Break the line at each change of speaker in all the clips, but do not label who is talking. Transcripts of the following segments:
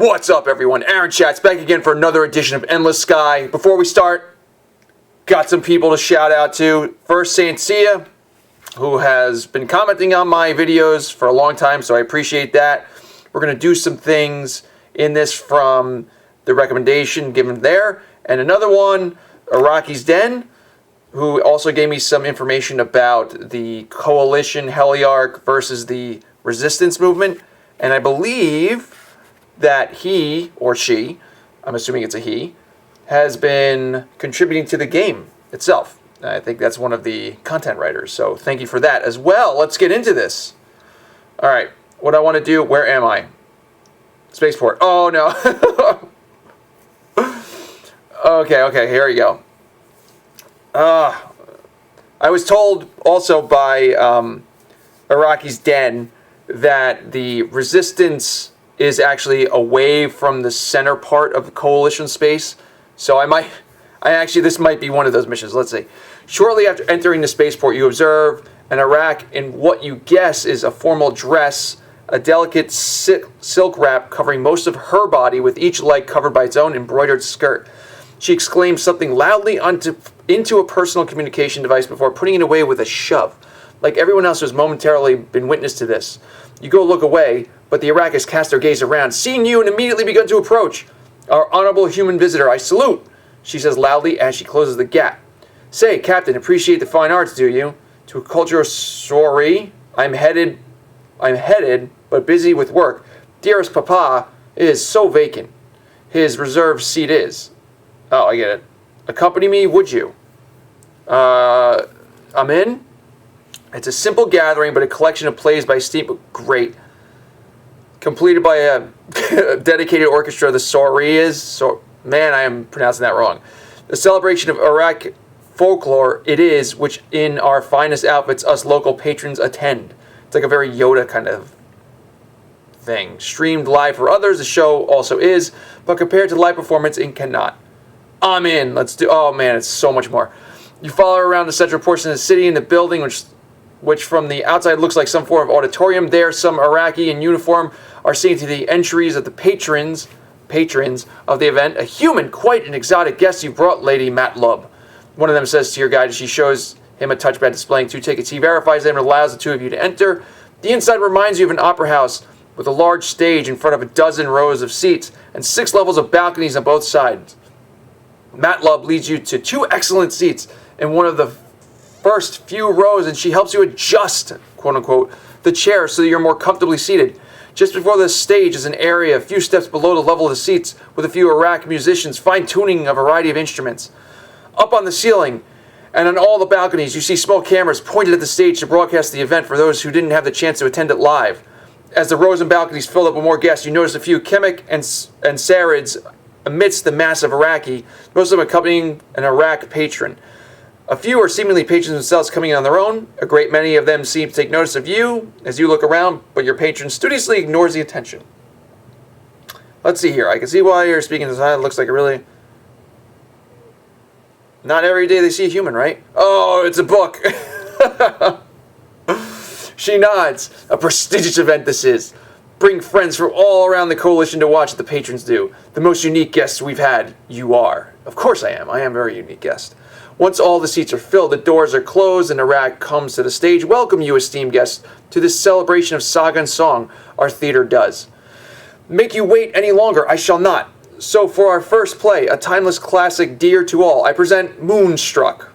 What's up, everyone? Aaron Chat's back again for another edition of Endless Sky. Before we start, got some people to shout out to. First, Saint Sia, who has been commenting on my videos for a long time, so I appreciate that. We're going to do some things in this from the recommendation given there. And another one, Arachi's Den, who also gave me some information about the Coalition Heliarch versus the Resistance movement. And I believe that he, or she, I'm assuming it's a he, has been contributing to the game itself. I think that's one of the content writers, so thank you for that as well. Let's get into this. All right, what I want to do, where am I? Spaceport. Oh, no. Okay, here we go. I was told also by Arachi's Den that the Resistance is actually away from the center part of the Coalition space. So this might be one of those missions. Let's see. Shortly after entering the spaceport, you observe an Arach in what you guess is a formal dress, a delicate silk wrap covering most of her body with each leg covered by its own embroidered skirt. She exclaims something loudly into a personal communication device before putting it away with a shove. Like everyone else who's momentarily been witness to this. You go look away, but the Arach has cast their gaze around, seeing you and immediately begun to approach. Our honorable human visitor, I salute, she says loudly as she closes the gap. Say, Captain, appreciate the fine arts, do you? To a culture sorry, I'm headed, but busy with work. Dearest Papa is so vacant. His reserved seat is. Oh, I get it. Accompany me, would you? I'm in. It's a simple gathering, but a collection of plays by Steve. Great. Completed by a dedicated orchestra. The Sorry is. So, man, I am pronouncing that wrong. The celebration of Arach folklore it is, which in our finest outfits us local patrons attend. It's like a very Yoda kind of thing. Streamed live for others, the show also is, but compared to live performance, it cannot. I'm in. Let's do. Oh man, it's so much more. You follow around the central portion of the city in the building, which from the outside looks like some form of auditorium. There, some Arachi in uniform are seen to the entries of the patrons of the event. A human, quite an exotic guest you brought, Lady Matlub. One of them says to your guide as she shows him a touchpad displaying 2 tickets. He verifies them and allows the 2 of you to enter. The inside reminds you of an opera house with a large stage in front of a dozen rows of seats and 6 levels of balconies on both sides. Matlub leads you to 2 excellent seats in one of the first few rows, and she helps you adjust, quote-unquote, the chair so that you're more comfortably seated. Just before the stage is an area a few steps below the level of the seats with a few Arach musicians fine-tuning a variety of instruments. Up on the ceiling and on all the balconies, you see small cameras pointed at the stage to broadcast the event for those who didn't have the chance to attend it live. As the rows and balconies fill up with more guests, you notice a few Kemek and Sarids amidst the mass of Arachi, most of them accompanying an Arach patron. A few are seemingly patrons themselves coming in on their own. A great many of them seem to take notice of you as you look around, but your patron studiously ignores the attention. Let's see here. I can see why you're speaking this. It looks like a really... Not every day they see a human, right? Oh, it's a book. She nods. A prestigious event this is. Bring friends from all around the Coalition to watch what the patrons do. The most unique guests we've had, you are. Of course I am. I am a very unique guest. Once all the seats are filled, the doors are closed, and Arach comes to the stage. Welcome you, esteemed guests, to this celebration of saga and song our theater does. Make you wait any longer, I shall not. So for our first play, a timeless classic dear to all, I present Moonstruck.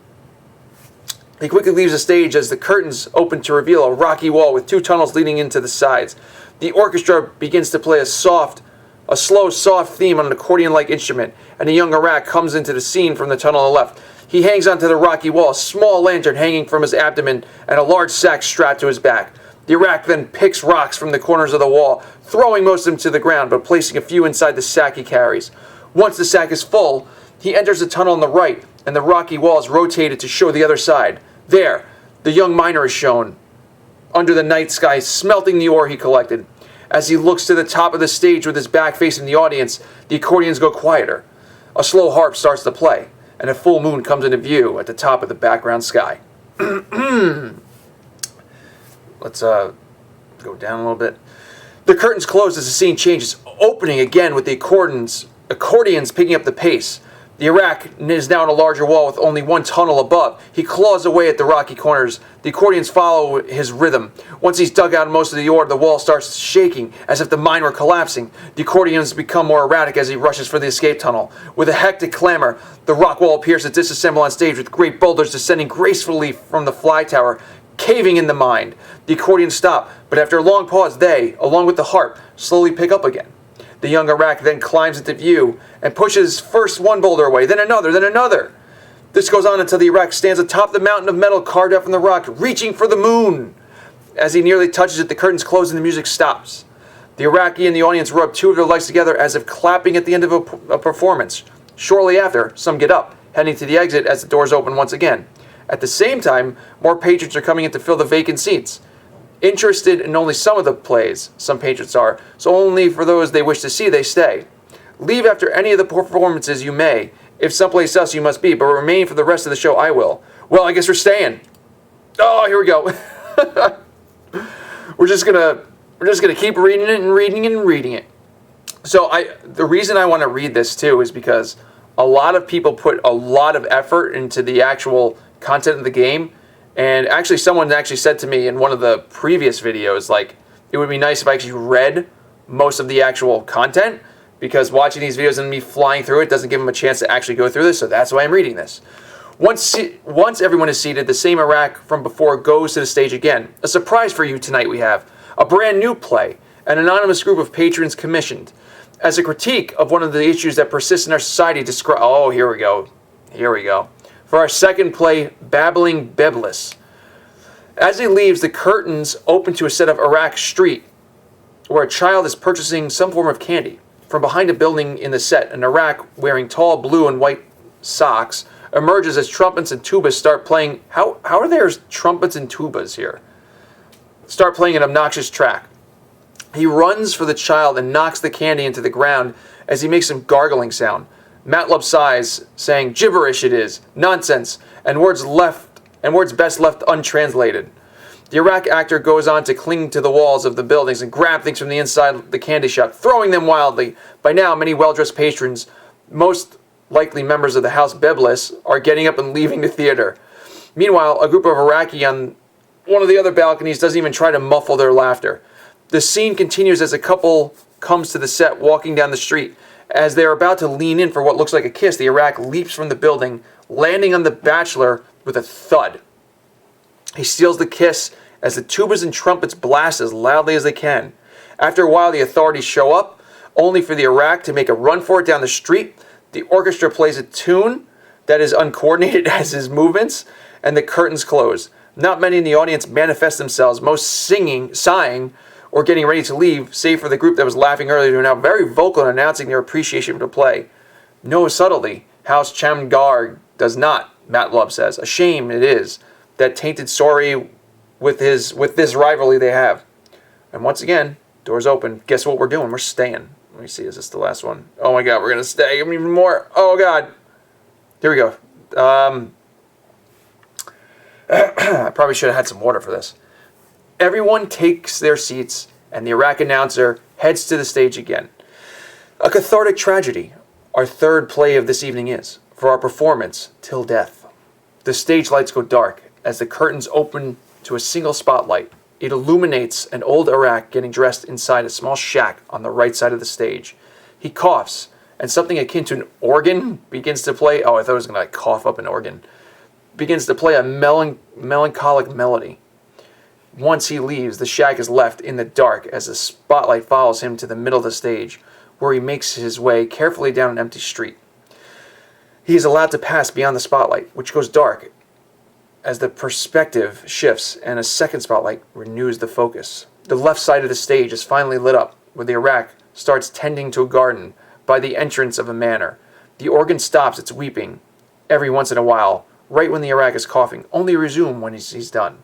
He quickly leaves the stage as the curtains open to reveal a rocky wall with 2 tunnels leading into the sides. The orchestra begins to play a slow, soft theme on an accordion-like instrument, and a young Arach comes into the scene from the tunnel on the left. He hangs onto the rocky wall, a small lantern hanging from his abdomen, and a large sack strapped to his back. The Arach then picks rocks from the corners of the wall, throwing most of them to the ground, but placing a few inside the sack he carries. Once the sack is full, he enters the tunnel on the right, and the rocky wall is rotated to show the other side. There, the young miner is shown, under the night sky, smelting the ore he collected. As he looks to the top of the stage with his back facing the audience, the accordions go quieter. A slow harp starts to play, and a full moon comes into view at the top of the background sky. Let's go down a little bit. The curtains close as the scene changes. opening again with the accordions picking up the pace. The Arach is now in a larger wall with only one tunnel above. He claws away at the rocky corners. The accordions follow his rhythm. Once he's dug out most of the ore, the wall starts shaking as if the mine were collapsing. The accordions become more erratic as he rushes for the escape tunnel. With a hectic clamor, the rock wall appears to disassemble on stage with great boulders descending gracefully from the fly tower, caving in the mine. The accordions stop, but after a long pause, they, along with the harp, slowly pick up again. The young Arach then climbs into view and pushes first one boulder away, then another, then another. This goes on until the Arach stands atop the mountain of metal carved out from the rock, reaching for the moon. As he nearly touches it, the curtains close and the music stops. The Araki and the audience rub two of their legs together as if clapping at the end of a performance. Shortly after, some get up, heading to the exit as the doors open once again. At the same time, more patrons are coming in to fill the vacant seats. Interested in only some of the plays, some patrons are, so only for those they wish to see they stay. Leave after any of the performances you may. If someplace else you must be, but remain for the rest of the show I will. Well, I guess we're staying. Oh, here we go. We're just gonna keep reading it and reading it and reading it. So the reason I want to read this too is because a lot of people put a lot of effort into the actual content of the game. And actually, someone actually said to me in one of the previous videos, like, it would be nice if I actually read most of the actual content, because watching these videos and me flying through it doesn't give them a chance to actually go through this, so that's why I'm reading this. Once everyone is seated, the same Arach from before goes to the stage again. A surprise for you tonight we have. A brand new play, an anonymous group of patrons commissioned. As a critique of one of the issues that persist in our society, oh, here we go. Here we go. For our second play, Babbling Beblis. As he leaves, the curtains open to a set of Arach Street, where a child is purchasing some form of candy. From behind a building in the set, an Arach wearing tall blue and white socks emerges as trumpets and tubas start playing. How are there trumpets and tubas here? Start playing an obnoxious track. He runs for the child and knocks the candy into the ground as he makes some gargling sound. Matlub sighs, saying, "Gibberish it is, nonsense, and words best left untranslated." The Arach actor goes on to cling to the walls of the buildings and grab things from the inside of the candy shop, throwing them wildly. By now, many well-dressed patrons, most likely members of the House Beblis, are getting up and leaving the theater. Meanwhile, a group of Araki on one of the other balconies doesn't even try to muffle their laughter. The scene continues as a couple comes to the set walking down the street. As they are about to lean in for what looks like a kiss, the Arach leaps from the building, landing on the bachelor with a thud. He steals the kiss as the tubas and trumpets blast as loudly as they can. After a while, the authorities show up, only for the Arach to make a run for it down the street. The orchestra plays a tune that is uncoordinated as his movements, and the curtains close. Not many in the audience manifest themselves, most sighing, or getting ready to leave, save for the group that was laughing earlier, who are now very vocal in announcing their appreciation for the play. No subtlety, House Chamgar does not, Matlub says. A shame it is, that tainted sorry with this rivalry they have. And once again, doors open. Guess what we're doing? We're staying. Let me see, is this the last one? Oh my god, we're gonna stay even more. Oh god. Here we go. I probably should have had some water for this. Everyone takes their seats, and the Arach announcer heads to the stage again. A cathartic tragedy, our third play of this evening is, for our performance, Till Death. The stage lights go dark as the curtains open to a single spotlight. It illuminates an old Arach getting dressed inside a small shack on the right side of the stage. He coughs, and something akin to an organ begins to play. Oh, I thought I was going to cough up an organ. Begins to play a melancholic melody. Once he leaves, the shack is left in the dark as the spotlight follows him to the middle of the stage, where he makes his way carefully down an empty street. He is allowed to pass beyond the spotlight, which goes dark as the perspective shifts and a second spotlight renews the focus. The left side of the stage is finally lit up, where the Arach starts tending to a garden by the entrance of a manor. The organ stops its weeping every once in a while, right when the Arach is coughing, only resume when he's done.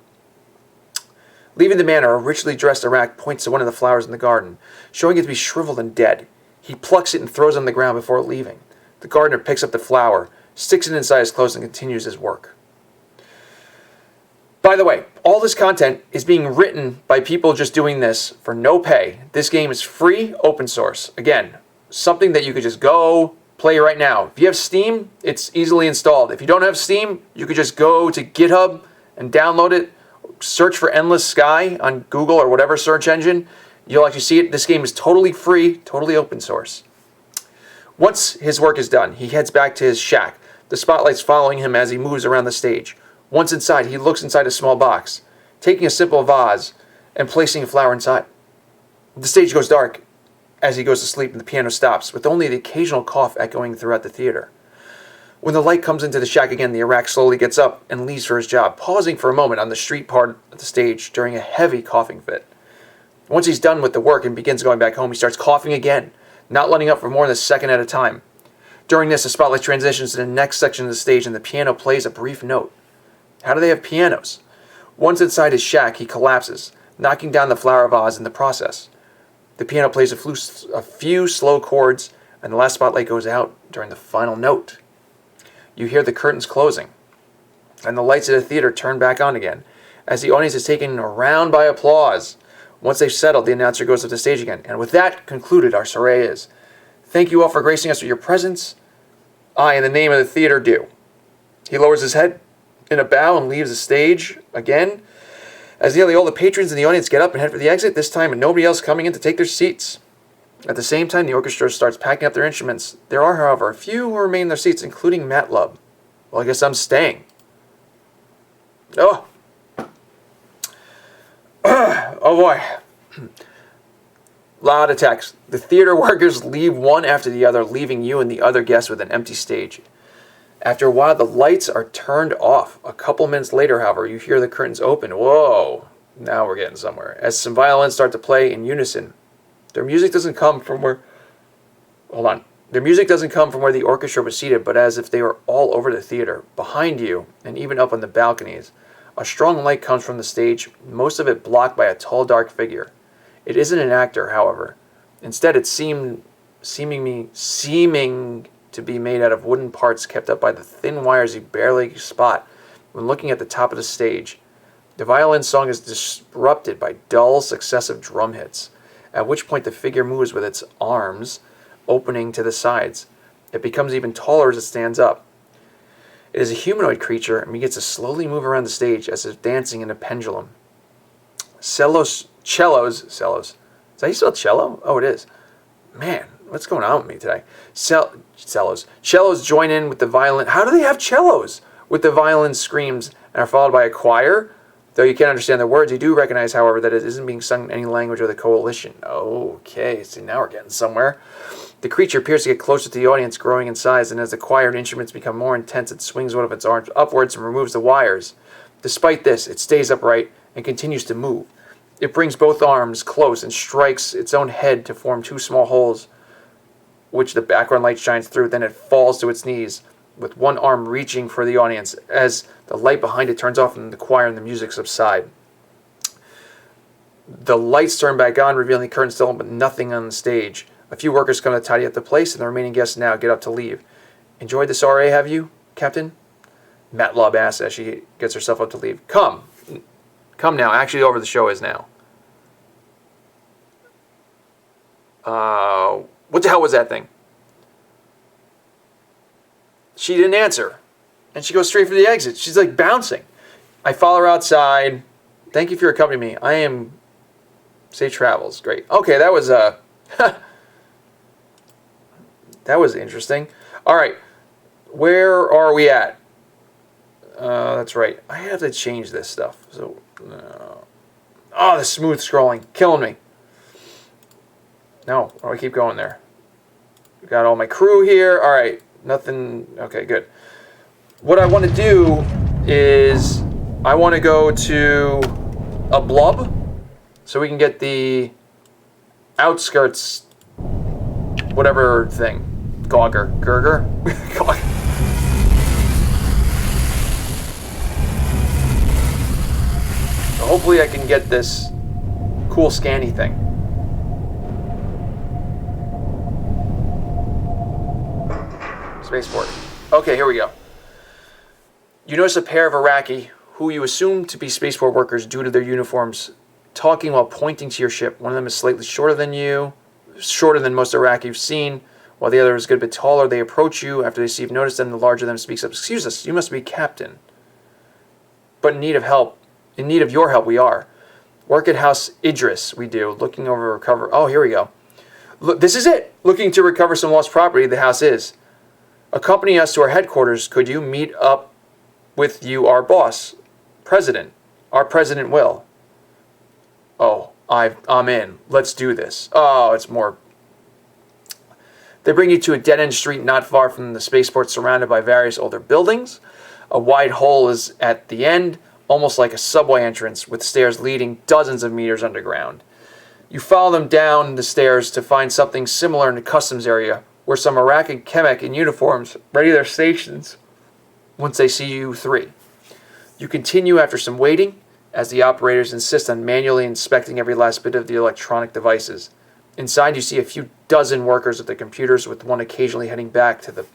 Leaving the manor, a richly dressed Arach points to one of the flowers in the garden, showing it to be shriveled and dead. He plucks it and throws it on the ground before leaving. The gardener picks up the flower, sticks it inside his clothes, and continues his work. By the way, all this content is being written by people just doing this for no pay. This game is free, open source. Again, something that you could just go play right now. If you have Steam, it's easily installed. If you don't have Steam, you could just go to GitHub and download it. Search for Endless Sky on Google or whatever search engine. You'll actually see it. This game is totally free, totally open source. Once his work is done, he heads back to his shack. The spotlight's following him as he moves around the stage. Once inside, he looks inside a small box, taking a simple vase and placing a flower inside. The stage goes dark as he goes to sleep and the piano stops, with only the occasional cough echoing throughout the theater. When the light comes into the shack again, the Arach slowly gets up and leaves for his job, pausing for a moment on the street part of the stage during a heavy coughing fit. Once he's done with the work and begins going back home, he starts coughing again, not letting up for more than a second at a time. During this, the spotlight transitions to the next section of the stage and the piano plays a brief note. How do they have pianos? Once inside his shack, he collapses, knocking down the flower vase in the process. The piano plays a few slow chords, and the last spotlight goes out during the final note. You hear the curtains closing, and the lights of the theater turn back on again, as the audience is taken around by applause. Once they've settled, the announcer goes up the stage again, and with that concluded our soiree is. Thank you all for gracing us with your presence. I, in the name of the theater, do. He lowers his head in a bow and leaves the stage again, as nearly all the patrons in the audience get up and head for the exit, this time with nobody else coming in to take their seats. At the same time, the orchestra starts packing up their instruments. There are, however, a few who remain in their seats, including Matt Lubb. Well, I guess I'm staying. Oh. Oh boy. Lot of text. The theater workers leave one after the other, leaving you and the other guests with an empty stage. After a while, the lights are turned off. A couple minutes later, however, you hear the curtains open. Whoa. Now we're getting somewhere. As some violins start to play in unison. Their music doesn't come from where... Hold on. Their music doesn't come from where the orchestra was seated, but as if they were all over the theater, behind you, and even up on the balconies. A strong light comes from the stage, most of it blocked by a tall, dark figure. It isn't an actor, however. Instead, it seeming to be made out of wooden parts kept up by the thin wires you barely spot when looking at the top of the stage. The violin song is disrupted by dull, successive drum hits, at which point the figure moves with its arms opening to the sides. It becomes even taller as it stands up. It is a humanoid creature and begins to slowly move around the stage as if dancing in a pendulum. Cellos. Is that how you spell cello? Oh, it is. Man, what's going on with me today? Cellos join in with the violin. How do they have cellos? With the violin screams and are followed by a choir. Though you can't understand the words, you do recognize, however, that it isn't being sung in any language of the coalition. Okay, see, now we're getting somewhere. The creature appears to get closer to the audience, growing in size, and as the choir and instruments become more intense, it swings one of its arms upwards and removes the wires. Despite this, it stays upright and continues to move. It brings both arms close and strikes its own head to form two small holes, which the background light shines through. Then it falls to its knees, with one arm reaching for the audience, as the light behind it turns off and the choir and the music subside. The lights turn back on, revealing the curtain still, but nothing on the stage. A few workers come to tidy up the place, and the remaining guests now get up to leave. Enjoyed the soiree, have you, Captain? Matt Lubb asks as she gets herself up to leave. Come now. Actually, over the show is now. What the hell was that thing? She didn't answer. And she goes straight for the exit. She's like bouncing. I follow her outside. Thank you for accompanying me. I am... Safe travels. Great. Okay, that was... that was interesting. All right. Where are we at? That's right. I have to change this stuff. So... oh, the smooth scrolling. Killing me. No. Oh, I keep going there. Got all my crew here. All right. Nothing. Okay, good. What I want to do is I want to go to a blub so we can get the outskirts, whatever thing. Gerger? Hopefully I can get this cool scanny thing. Spaceport. Okay, here we go. You notice a pair of Arachi who you assume to be spaceport workers due to their uniforms, talking while pointing to your ship. One of them is slightly shorter than you, shorter than most Arachi you've seen, while the other is a good bit taller. They approach you after they see you've noticed them. The larger of them speaks up. Excuse us, you must be captain. But in need of help, in need of your help, we are. Work at House Idris, we do. Looking over recover. Oh, here we go. Look, this is it. Looking to recover some lost property, the house is. Accompany us to our headquarters, could you? Meet up with you, our boss, president. Our president will. Oh, I'm in. Let's do this. Oh, it's more. They bring you to a dead-end street not far from the spaceport, surrounded by various older buildings. A wide hole is at the end, almost like a subway entrance, with stairs leading dozens of meters underground. You follow them down the stairs to find something similar in the customs area, where some Arach and Kemek in uniforms ready their stations once they see you three. You continue after some waiting, as the operators insist on manually inspecting every last bit of the electronic devices. Inside you see a few dozen workers at the computers, with one occasionally heading back to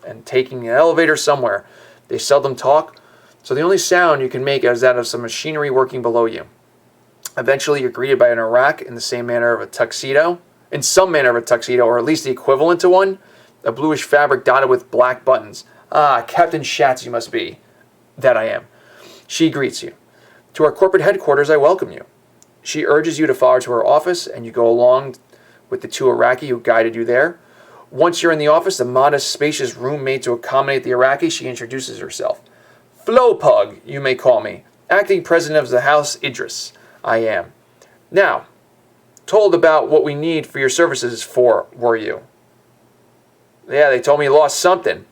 and taking an elevator somewhere. They seldom talk, so the only sound you can make is that of some machinery working below you. Eventually you're greeted by an Arach in some manner of a tuxedo, or at least the equivalent to one, a bluish fabric dotted with black buttons. Ah, Captain Schatz you must be. That I am. She greets you. To our corporate headquarters I welcome you. She urges you to follow her to her office, and you go along with the two Arachi who guided you there. Once you're in the office, the modest, spacious room made to accommodate the Arachi, she introduces herself. Flowpug, you may call me. Acting president of the House Idris, I am. Now, told about what we need for your services were you? Yeah, they told me you lost something.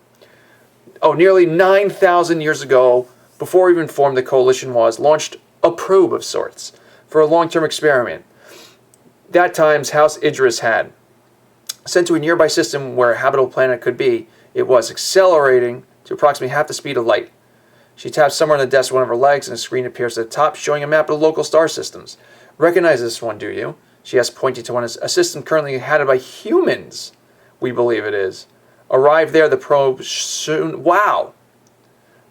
Oh, nearly 9,000 years ago, before we even formed the coalition launched a probe of sorts for a long-term experiment. That time's House Idris had. Sent to a nearby system where a habitable planet could be, it was accelerating to approximately half the speed of light. She taps somewhere on the desk with one of her legs, and a screen appears at the top showing a map of the local star systems. Recognize this one, do you? She asks, pointing to one, a system currently inhabited by humans, we believe it is. Arrive there, the probe soon... Wow!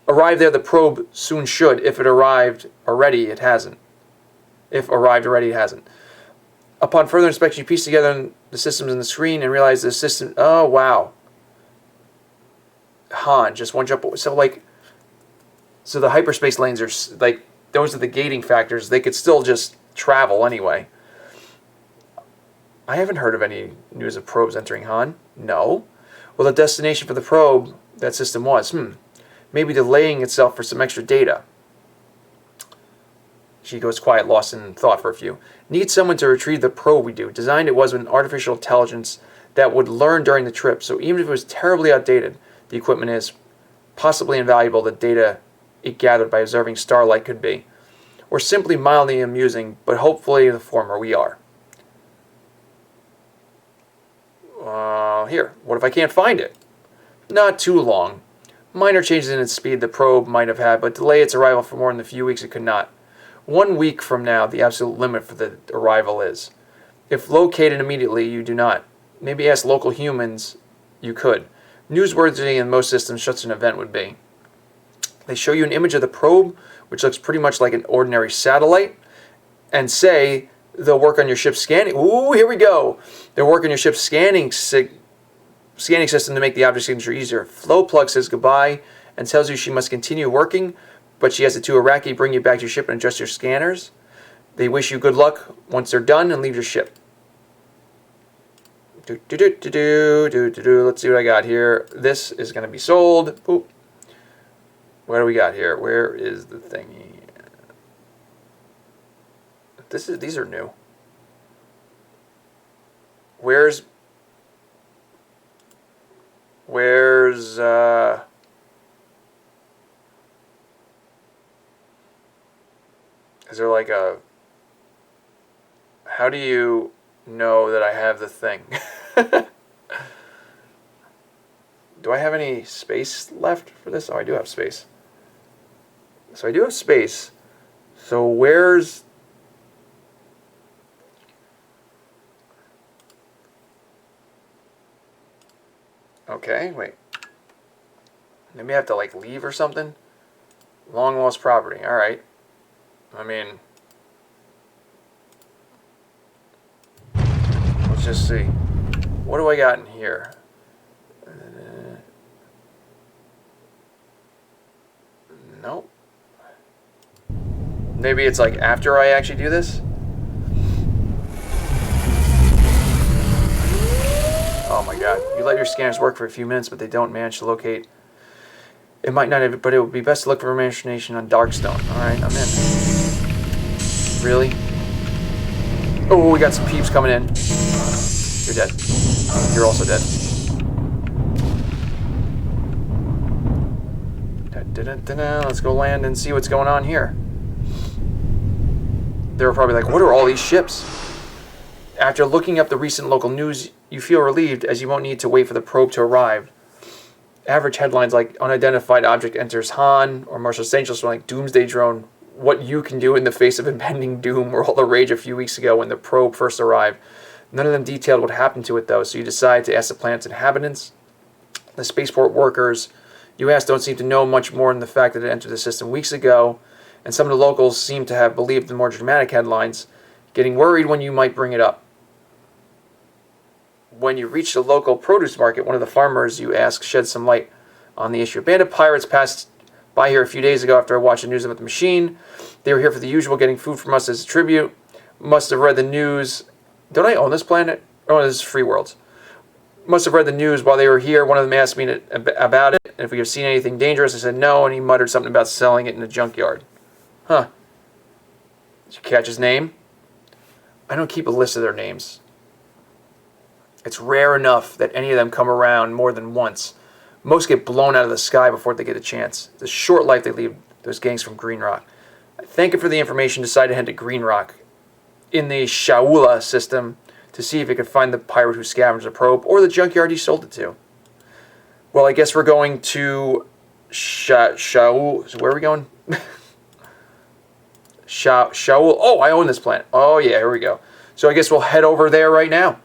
Arrive there, the probe soon should. If arrived already, it hasn't. Upon further inspection, you piece together the systems in the screen and realize the system... Oh, wow. Han, just one jump... So the hyperspace lanes are, those are the gating factors. They could still just travel anyway. I haven't heard of any news of probes entering Han. No. Well, the destination for the probe, that system was, maybe delaying itself for some extra data. She goes quiet, lost in thought for a few. Need someone to retrieve the probe we do. Designed it was with an artificial intelligence that would learn during the trip. So even if it was terribly outdated, the equipment is possibly invaluable. The data it gathered by observing starlight could be. Or simply mildly amusing, but hopefully the former we are. Here, what if I can't find it? Not too long. Minor changes in its speed the probe might have had, but delay its arrival for more than a few weeks it could not. 1 week from now, the absolute limit for the arrival is. If located immediately, you do not. Maybe ask local humans, you could. Newsworthy in most systems such an event would be. They show you an image of the probe, which looks pretty much like an ordinary satellite, and say they'll work on your ship's scanning. Ooh, here we go. They'll work on your ship's scanning system to make the object signature easier. Flowplug says goodbye and tells you she must continue working, but she has the two Arachi bring you back to your ship and adjust your scanners. They wish you good luck once they're done and leave your ship. Let's see what I got here. This is going to be sold. Oop. What do we got here? Where is the thingy? These are new. Where's is there like a, how do you know that I have the thing? Do I have any space left for this? Oh, I do have space. So I do have space. So where's... Okay, wait. Maybe I have to like leave or something? Long lost property. All right. I mean, let's just see. What do I got in here? Nope. Maybe it's like after I actually do this? Oh my god. You let your scanners work for a few minutes, but they don't manage to locate. It might not have, but it would be best to look for information on Darkstone. Alright, I'm in. Really? Oh, we got some peeps coming in. You're dead. You're also dead. Let's go land and see what's going on here. They were probably like, what are all these ships? After looking up the recent local news, you feel relieved as you won't need to wait for the probe to arrive. Average headlines like unidentified object enters Han or Marshall St. Just like doomsday drone, what you can do in the face of impending doom were all the rage a few weeks ago when the probe first arrived. None of them detailed what happened to it though, so you decide to ask the planet's inhabitants. The spaceport workers you ask don't seem to know much more than the fact that it entered the system weeks ago, and some of the locals seem to have believed the more dramatic headlines, getting worried when you might bring it up. When you reach the local produce market, one of the farmers you ask sheds some light on the issue. A band of pirates passed by here a few days ago after I watched the news about the machine. They were here for the usual, getting food from us as a tribute. Must have read the news. Don't I own this planet? Oh, this is Free Worlds. Must have read the news while they were here. One of them asked me about it, and if we have seen anything dangerous. I said no, and he muttered something about selling it in a junkyard. Huh. Did you catch his name? I don't keep a list of their names. It's rare enough that any of them come around more than once. Most get blown out of the sky before they get a chance. It's a short life they lead, those gangs from Green Rock. I thank him for the information, decided to head to Green Rock in the Shaula system to see if it could find the pirate who scavenged the probe or the junkyard he sold it to. Well, I guess we're going to Shaul. So where are we going? Shaul. Oh, I own this planet. Oh, yeah, here we go. So I guess we'll head over there right now.